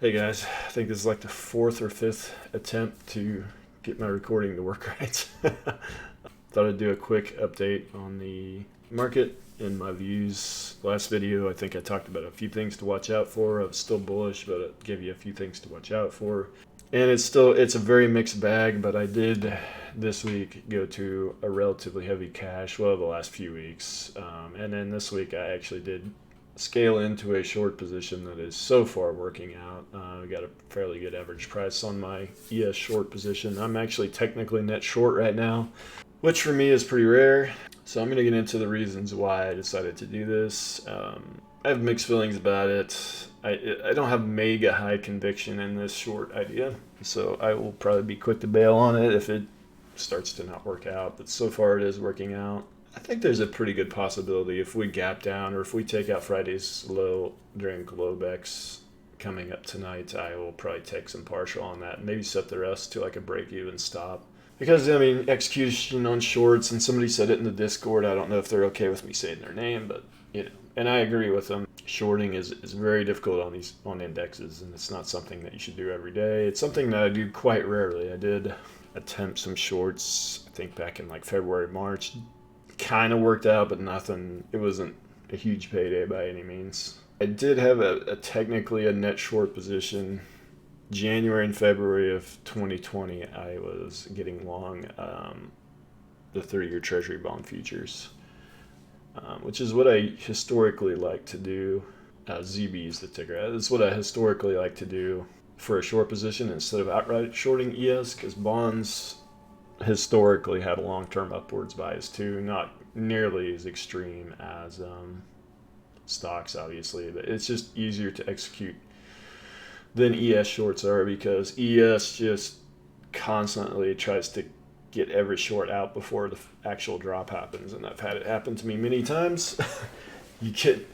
Hey guys, I think this is like the fourth or fifth attempt to get my recording to work right. Thought I'd do a quick update on the market and my views. Last video, I think I talked about a few things to watch out for. I was still bullish, but it gave you a few things to watch out for. And it's a very mixed bag, but I did this week go to a relatively heavy cash, well, the last few weeks. And then this week I actually did scale into a short position that is so far working out. I got a fairly good average price on my ES short position. I'm actually technically net short right now, which for me is pretty rare. So I'm going to get into the reasons why I decided to do this. I have mixed feelings about it. I don't have mega high conviction in this short idea, so I will probably be quick to bail on it if it starts to not work out. But so far it is working out. I think there's a pretty good possibility if we gap down or if we take out Friday's low during Globex coming up tonight, I will probably take some partial on that and maybe set the rest to like a break-even stop. Because, I mean, execution on shorts, and somebody said it in the Discord, I don't know if they're okay with me saying their name, but, and I agree with them. Shorting is very difficult on indexes, and it's not something that you should do every day. It's something that I do quite rarely. I did attempt some shorts, I think back in like February, March. Kind of worked out, but nothing. It wasn't a huge payday by any means. I did have technically a net short position. January and February of 2020, I was getting long the 30-year Treasury bond futures, which is what I historically like to do. ZB is the ticker. That's what I historically like to do for a short position instead of outright shorting ES, because bonds historically had a long-term upwards bias too, not nearly as extreme as stocks, obviously, but it's just easier to execute than ES shorts are, because ES just constantly tries to get every short out before the actual drop happens, and I've had it happen to me many times. You get,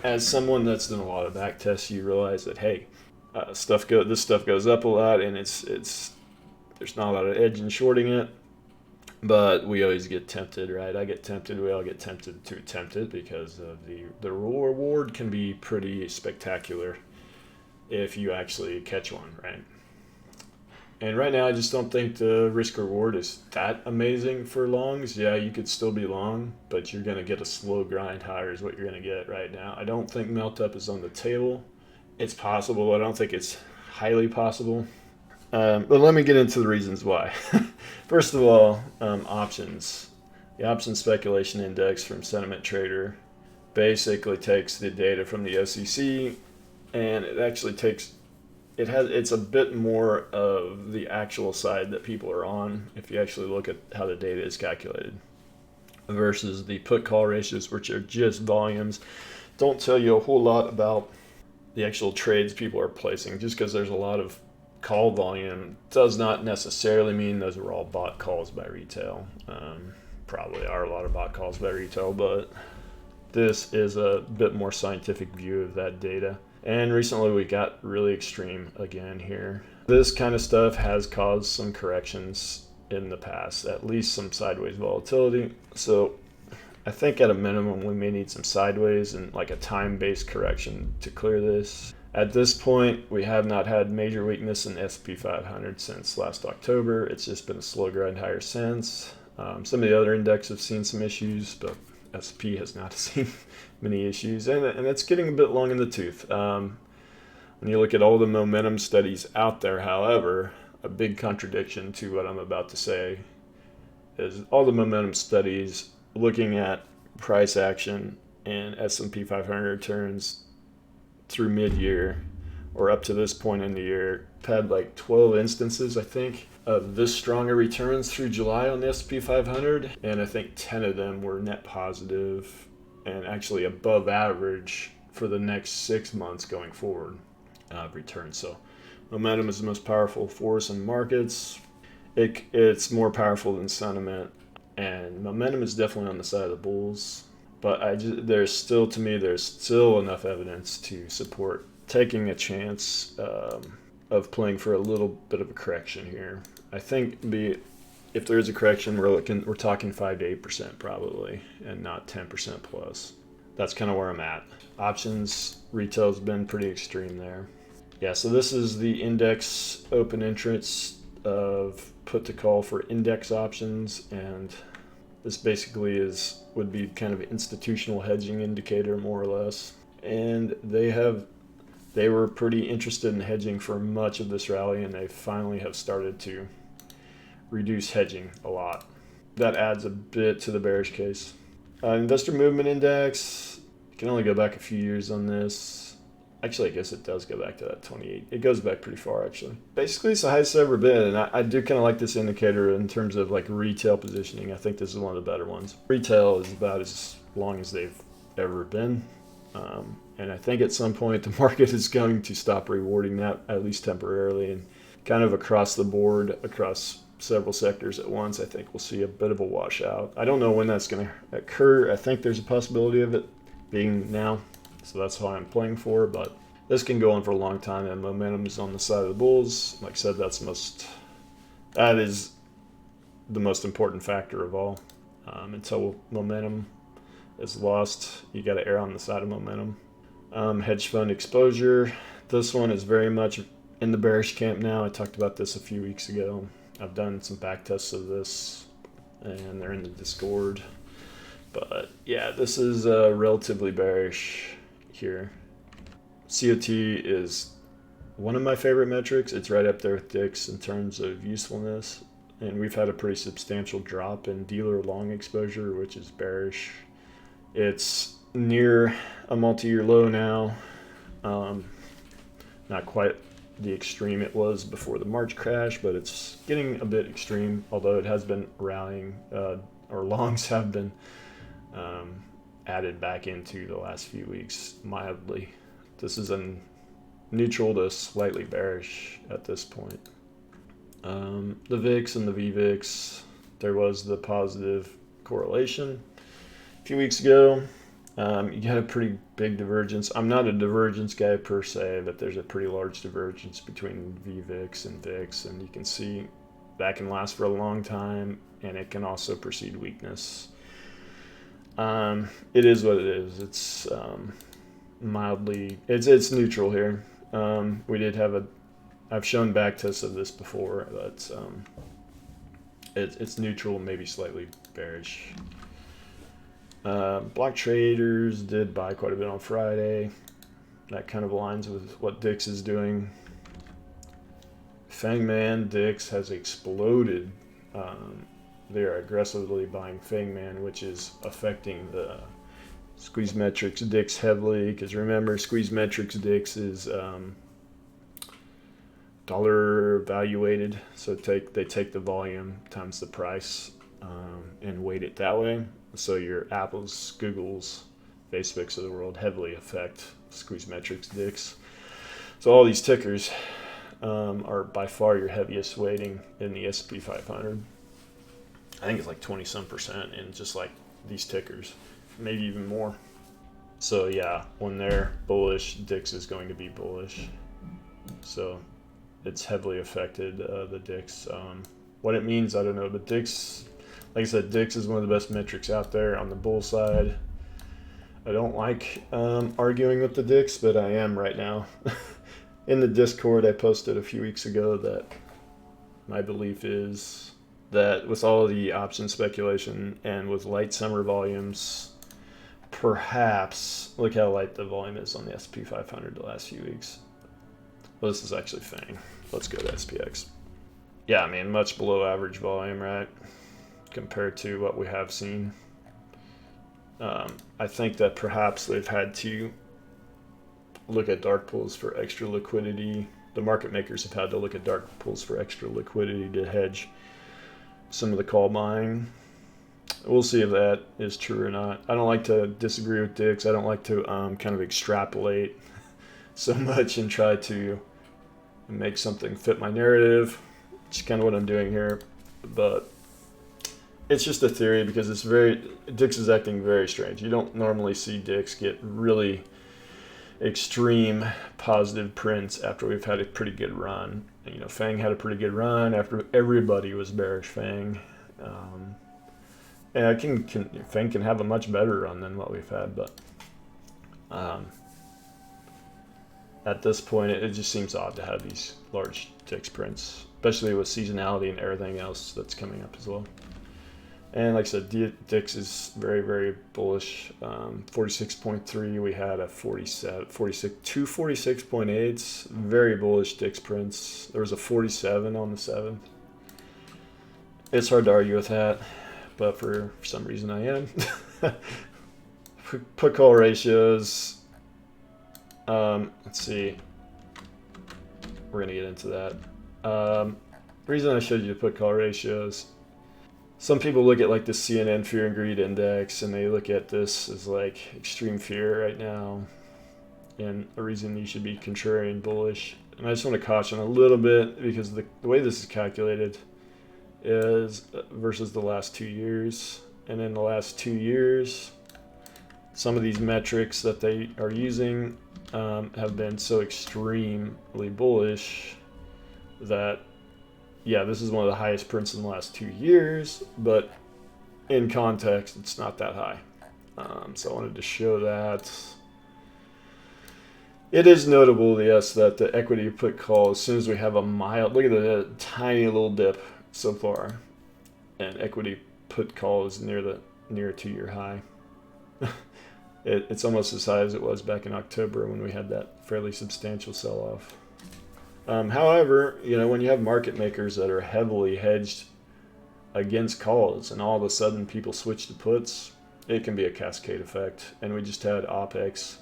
as someone that's done a lot of back tests, you realize that hey, this stuff goes up a lot, and there's not a lot of edge in shorting it, but we always get tempted, right? I get tempted. We all get tempted to attempt it because of the reward can be pretty spectacular if you actually catch one, right? And right now, I just don't think the risk reward is that amazing for longs. Yeah, you could still be long, but you're going to get a slow grind higher is what you're going to get right now. I don't think melt up is on the table. It's possible. I don't think it's highly possible. But let me get into the reasons why. First of all, options. The option speculation index from Sentiment Trader basically takes the data from the OCC, and it actually it's a bit more of the actual side that people are on if you actually look at how the data is calculated, versus the put call ratios, which are just volumes. Don't tell you a whole lot about the actual trades people are placing. Just because there's a lot of call volume does not necessarily mean those are all bought calls by retail. Probably are a lot of bought calls by retail, but this is a bit more scientific view of that data. And recently we got really extreme again here. This kind of stuff has caused some corrections in the past, at least some sideways volatility. So I think at a minimum we may need some sideways and like a time-based correction to clear this. At this point, we have not had major weakness in S&P 500 since last October. It's just been a slow grind higher since. Some of the other indexes have seen some issues, but S&P has not seen many issues, and it's getting a bit long in the tooth. When you look at all the momentum studies out there, however, a big contradiction to what I'm about to say is all the momentum studies looking at price action and S&P 500 returns through mid-year or up to this point in the year, had like 12 instances, I think, of this stronger returns through July on the S&P 500, and I think 10 of them were net positive and actually above average for the next 6 months going forward of returns. So momentum is the most powerful force in markets. It's more powerful than sentiment, and momentum is definitely on the side of the bulls. But there's still enough evidence to support taking a chance of playing for a little bit of a correction here. I think if there is a correction, we're talking 5 to 8% probably, and not 10% plus. that's kind of where I'm at. Options, retail's been pretty extreme there. Yeah, so this is the index open entrance of put to call for index options, and this basically would be kind of an institutional hedging indicator, more or less. And they were pretty interested in hedging for much of this rally, and they finally have started to reduce hedging a lot. That adds a bit to the bearish case. Investor movement index, you can only go back a few years on this. Actually, I guess it does go back to that 28. It goes back pretty far, actually. Basically, it's the highest it's ever been, and I do kind of like this indicator in terms of like retail positioning. I think this is one of the better ones. Retail is about as long as they've ever been, and I think at some point the market is going to stop rewarding that, at least temporarily, and kind of across the board, across several sectors at once, I think we'll see a bit of a washout. I don't know when that's going to occur. I think there's a possibility of it being now. So that's why I'm playing for, but this can go on for a long time, and momentum is on the side of the bulls. Like I said, that is the most important factor of all. Until momentum is lost, you got to err on the side of momentum. Hedge fund exposure. This one is very much in the bearish camp now. I talked about this a few weeks ago. I've done some back tests of this, and they're in the Discord. But yeah, this is relatively bearish here. COT is one of my favorite metrics. It's right up there with DIX in terms of usefulness. And we've had a pretty substantial drop in dealer long exposure, which is bearish. It's near a multi-year low now. Not quite the extreme it was before the March crash, but it's getting a bit extreme, although it has been rallying, or longs have been added back into the last few weeks mildly. This is a neutral to slightly bearish at this point. The VIX and the VVIX, there was the positive correlation a few weeks ago. You had a pretty big divergence. I'm not a divergence guy per se, but there's a pretty large divergence between VVIX and VIX, and you can see that can last for a long time, and it can also precede weakness. It is what it is. It's mildly, it's neutral here. We did have I've shown back tests of this before, but it's neutral, maybe slightly bearish. Block traders did buy quite a bit on Friday. That kind of aligns with what DIX is doing. FANGMAN DIX has exploded. They are aggressively buying FANGMAN, which is affecting the Squeezemetrics DIX heavily, because remember, Squeezemetrics DIX is dollar evaluated, so they take the volume times the price and weight it that way. So your Apples, Googles, Facebooks of the world heavily affect Squeezemetrics DIX. So all these tickers are by far your heaviest weighting in the S&P 500. I think it's like 20-some% in just like these tickers, maybe even more. So yeah, when they're bullish, DIX is going to be bullish. So it's heavily affected the DIX. What it means, I don't know, but DIX, like I said, DIX is one of the best metrics out there on the bull side. I don't like arguing with the DIX, but I am right now. In the Discord, I posted a few weeks ago that my belief is that with all of the option speculation and with light summer volumes, perhaps, look how light the volume is on the S&P 500 the last few weeks. Well, this is actually FANG. Let's go to SPX. Yeah, I mean, much below average volume, right? Compared to what we have seen. I think that perhaps they've had to look at dark pools for extra liquidity. The market makers have had to look at dark pools for extra liquidity to hedge some of the call buying. We'll see if that is true or not. I don't like to disagree with DIX. I don't like to kind of extrapolate so much and try to make something fit my narrative. It's kind of what I'm doing here, but it's just a theory because DIX is acting very strange. You don't normally see DIX get really extreme positive prints after we've had a pretty good run. You know, FANG had a pretty good run after everybody was bearish FANG. And FANG can have a much better run than what we've had, but At this point, it just seems odd to have these large DIX prints, especially with seasonality and everything else that's coming up as well. And like I said, DIX is very, very bullish. 46.3, we had a 47, 46, two 46.8s, very bullish DIX prints. There was a 47 on the 7th. It's hard to argue with that, but for some reason I am. Put call ratios. Let's see. We're gonna get into that. The reason I showed you the put call ratios. Some people look at like the CNN Fear and Greed Index, and they look at this as like extreme fear right now, and a reason you should be contrarian bullish. And I just want to caution a little bit, because the way this is calculated is versus the last 2 years. And in the last 2 years, some of these metrics that they are using have been so extremely bullish that, yeah, this is one of the highest prints in the last 2 years, but in context, it's not that high. So I wanted to show that. It is notable, yes, that the equity put call, as soon as we have a mild, look at the tiny little dip so far, and equity put call is near a 2-year high. It's almost as high as it was back in October when we had that fairly substantial sell-off. However, you know, when you have market makers that are heavily hedged against calls and all of a sudden people switch to puts, it can be a cascade effect. And we just had OPEX.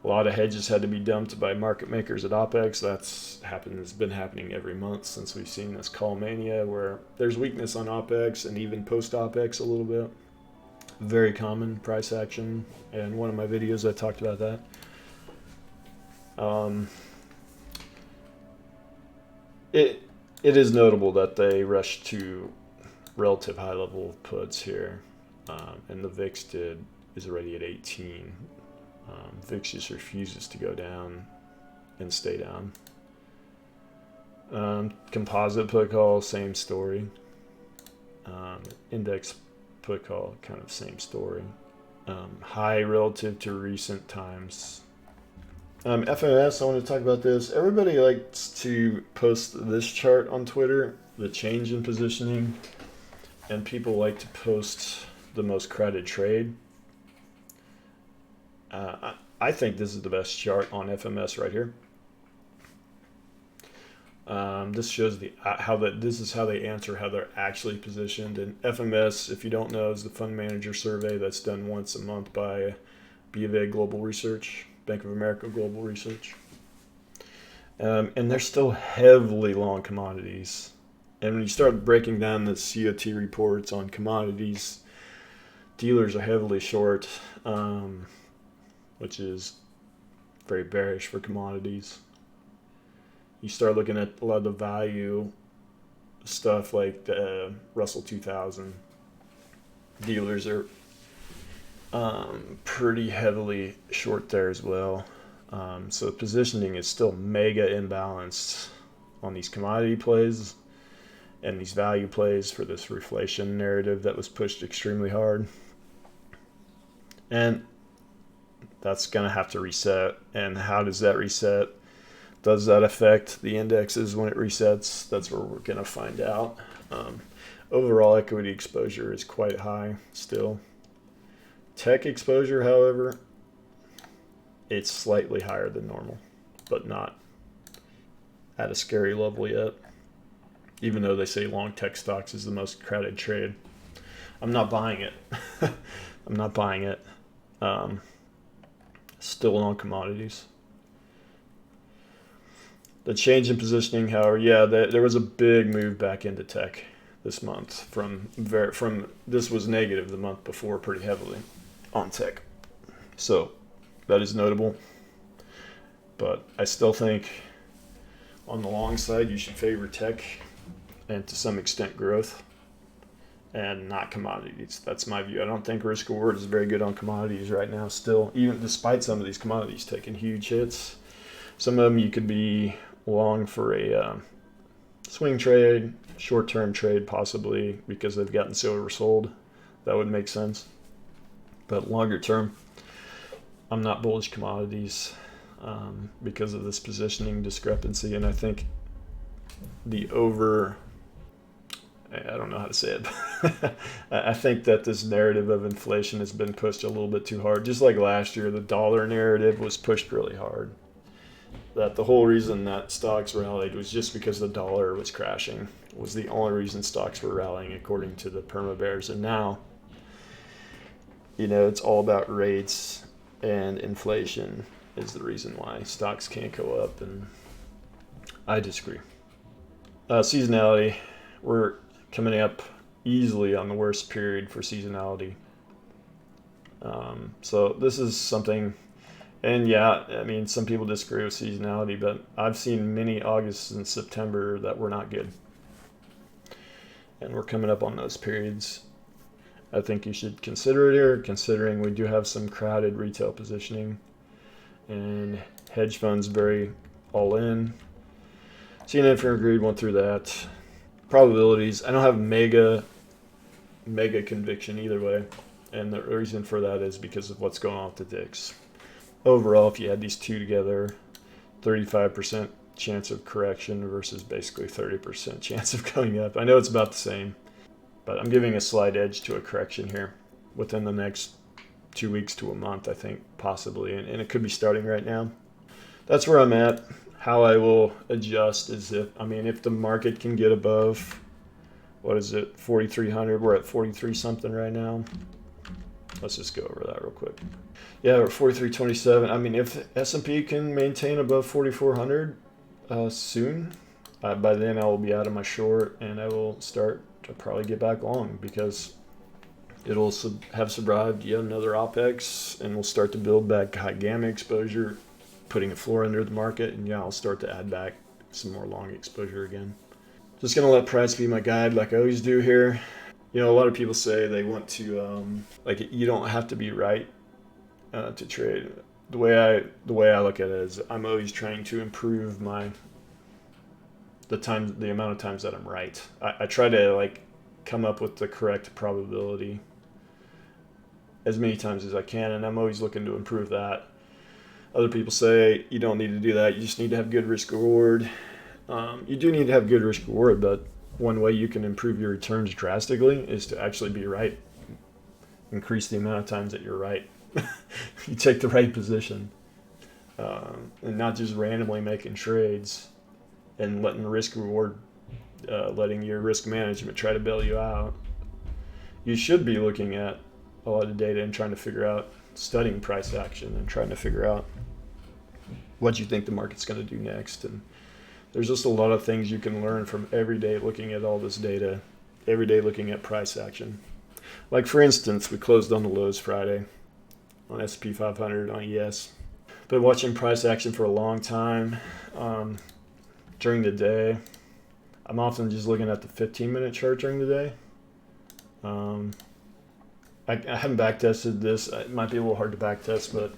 A lot of hedges had to be dumped by market makers at OPEX. It's been happening every month since we've seen this call mania, where there's weakness on OPEX and even post OPEX a little bit. Very common price action. And one of my videos I talked about that. It is notable that they rushed to relative high level puts here, and the VIX is already at 18. VIX just refuses to go down and stay down. Composite put call, same story. Index put call, kind of same story. High relative to recent times. FMS, I want to talk about this. Everybody likes to post this chart on Twitter, the change in positioning, and people like to post the most crowded trade. I think this is the best chart on FMS right here. This shows this is how they answer how they're actually positioned. And FMS, if you don't know, is the fund manager survey that's done once a month by BofA Global Research, Bank of America Global Research. And they're still heavily long commodities. And when you start breaking down the COT reports on commodities, dealers are heavily short, which is very bearish for commodities. You start looking at a lot of the value stuff like the Russell 2000. Dealers are pretty heavily short there as well. So positioning is still mega imbalanced on these commodity plays and these value plays for this reflation narrative that was pushed extremely hard. And that's going to have to reset. And how does that reset? Does that affect the indexes when it resets? That's where we're going to find out. Overall equity exposure is quite high still. Tech exposure, however, it's slightly higher than normal, but not at a scary level yet. Even though they say long tech stocks is the most crowded trade. I'm not buying it. I'm not buying it. Still long commodities. The change in positioning, however, yeah, there was a big move back into tech this month. From this was negative the month before pretty heavily on tech. So that is notable. But I still think on the long side you should favor tech and to some extent growth and not commodities. That's my view. I don't think risk reward is very good on commodities right now still, even despite some of these commodities taking huge hits. Some of them you could be long for a swing trade, short-term trade possibly because they've gotten so oversold. That would make sense. But longer term, I'm not bullish commodities because of this positioning discrepancy, and I think the I don't know how to say it. I think that this narrative of inflation has been pushed a little bit too hard. Just like last year, the dollar narrative was pushed really hard. That the whole reason that stocks rallied was just because the dollar was crashing. It was the only reason stocks were rallying according to the perma bears. And now, it's all about rates, and inflation is the reason why stocks can't go up. And I disagree. Seasonality, we're coming up easily on the worst period for seasonality. So this is something, and yeah, I mean, some people disagree with seasonality, but I've seen many Augusts and September that were not good. And we're coming up on those periods. I think you should consider it here, considering we do have some crowded retail positioning and hedge funds very all in. CNN for Agreed went through that. Probabilities, I don't have mega conviction either way, and the reason for that is because of what's going on with the DIX. Overall, if you had these two together, 35% chance of correction versus basically 30% chance of going up. I know it's about the same, but I'm giving a slight edge to a correction here within the next 2 weeks to a month, I think, possibly, and it could be starting right now. That's where I'm at. How I will adjust is if the market can get above, 4,300, we're at 43 something right now. Let's just go over that real quick. Yeah, we're 43.27. If S&P can maintain above 4,400 soon, by then I will be out of my short and I will start to probably get back long because it'll have survived yet another OPEX and we'll start to build back high gamma exposure, putting a floor under the market, and I'll start to add back some more long exposure again. Just gonna let price be my guide like I always do here. A lot of people say they want to you don't have to be right to trade. The way I look at it is I'm always trying to improve the amount of times that I'm right. I try to come up with the correct probability as many times as I can, and I'm always looking to improve that. Other people say you don't need to do that. You just need to have good risk reward. You do need to have good risk reward, but one way you can improve your returns drastically is to actually be right. Increase the amount of times that you're right. You take the right position, and not just randomly making trades and letting risk reward, letting your risk management try to bail you out. You should be looking at a lot of data and trying to figure out, studying price action and trying to figure out what you think the market's going to do next. And there's just a lot of things you can learn from every day looking at all this data, every day looking at price action. Like for instance, we closed on the lows Friday on S&P 500 on ES. Been watching price action for a long time. During the day, I'm often just looking at the 15-minute chart during the day. I haven't backtested this. It might be a little hard to backtest, but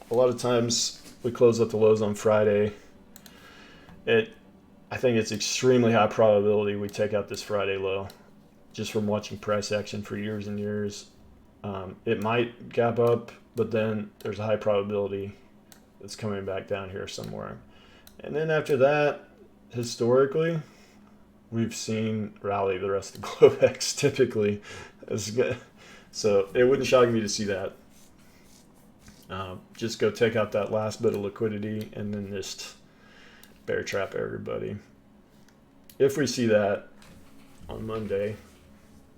a lot of times we close at the lows on Friday. I think it's extremely high probability we take out this Friday low, just from watching price action for years and years. It might gap up, but then there's a high probability it's coming back down here somewhere. And then after that, historically, we've seen rally the rest of the Globex typically. So it wouldn't shock me to see that. Just go take out that last bit of liquidity and then just bear trap everybody. If we see that on Monday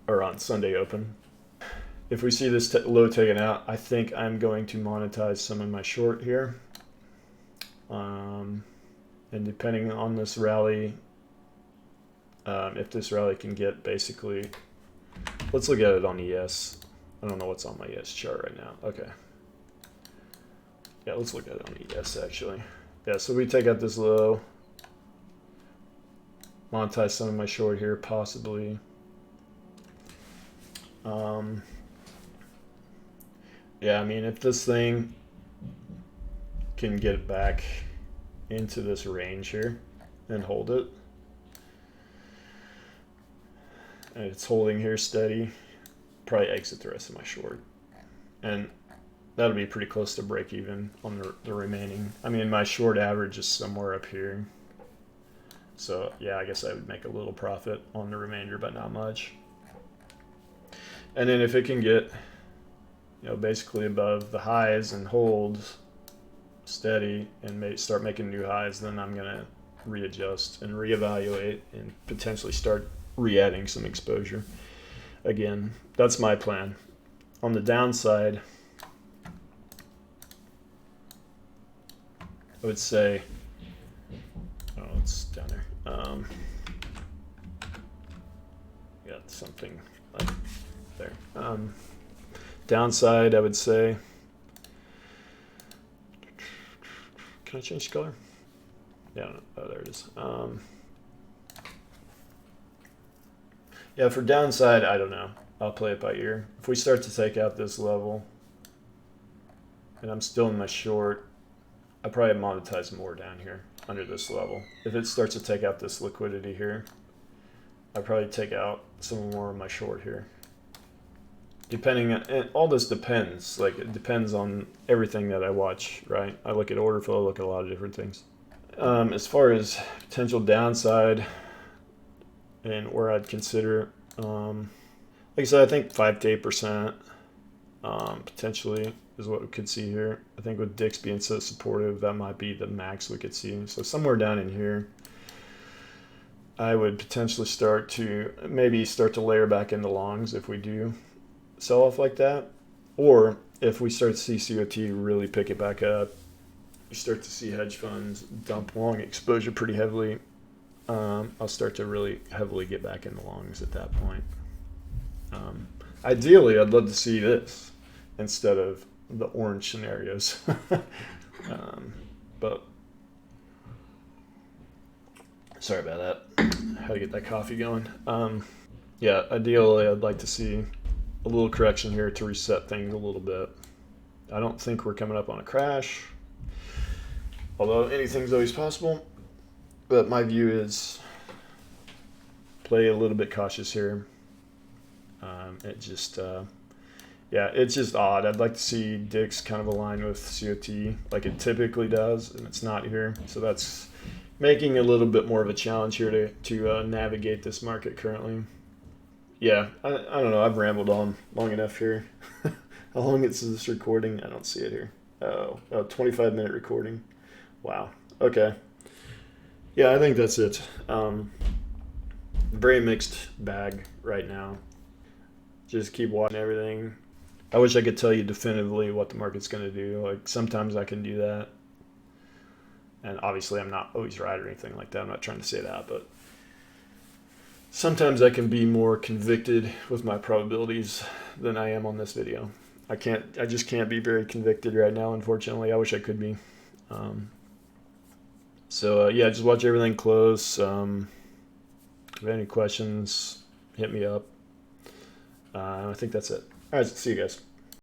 or on Sunday open, if we see this low taken out, I think I'm going to monetize some of my short here. And depending on this rally, if this rally can get basically, let's look at it on ES. I don't know what's on my ES chart right now. Okay. Yeah, let's look at it on ES actually. Yeah, so we take out this low, monetize some of my short here, possibly. Yeah, if this thing can get back into this range here and hold it, and it's holding here steady, probably exit the rest of my short. And that'll be pretty close to break even on the remaining. I mean, my short average is somewhere up here. So yeah, I guess I would make a little profit on the remainder, but not much. And then if it can get, basically above the highs and hold steady and start making new highs, then I'm gonna readjust and reevaluate and potentially start re-adding some exposure. Again, that's my plan. On the downside, I would say, oh, it's down there. Got something like there. Downside, I would say, can I change color? Yeah, oh, there it is. Yeah, for downside, I don't know. I'll play it by ear. If we start to take out this level, and I'm still in my short, I probably monetize more down here under this level. If it starts to take out this liquidity here, I probably take out some more of my short here. Depending on, and all this depends. Like, it depends on everything that I watch, right? I look at order flow, look at a lot of different things. As far as potential downside and where I'd consider, like I said, I think 5 to 8% potentially is what we could see here. I think with DIX being so supportive, that might be the max we could see. So somewhere down in here, I would potentially start to layer back into longs if we do sell off like that. Or if we start to see COT really pick it back up, you start to see hedge funds dump long exposure pretty heavily, I'll start to really heavily get back into longs at that point. Ideally, I'd love to see this instead of the orange scenarios. But sorry about that. How to get that coffee going. Yeah, ideally, I'd like to see a little correction here to reset things a little bit. I don't think we're coming up on a crash, although anything's always possible. But my view is play a little bit cautious here. Yeah, it's just odd. I'd like to see DIX kind of align with COT like it typically does, and it's not here. So that's making a little bit more of a challenge here to navigate this market currently. Yeah, I don't know. I've rambled on long enough here. How long is this recording? I don't see it here. Oh, 25-minute recording. Wow. Okay. Yeah, I think that's it. Very mixed bag right now. Just keep watching everything. I wish I could tell you definitively what the market's going to do. Like, sometimes I can do that. And obviously I'm not always right or anything like that. I'm not trying to say that, but sometimes I can be more convicted with my probabilities than I am on this video. I just can't be very convicted right now, unfortunately. I wish I could be. Yeah, just watch everything close. If you have any questions, hit me up. I think that's it. All right, see you guys.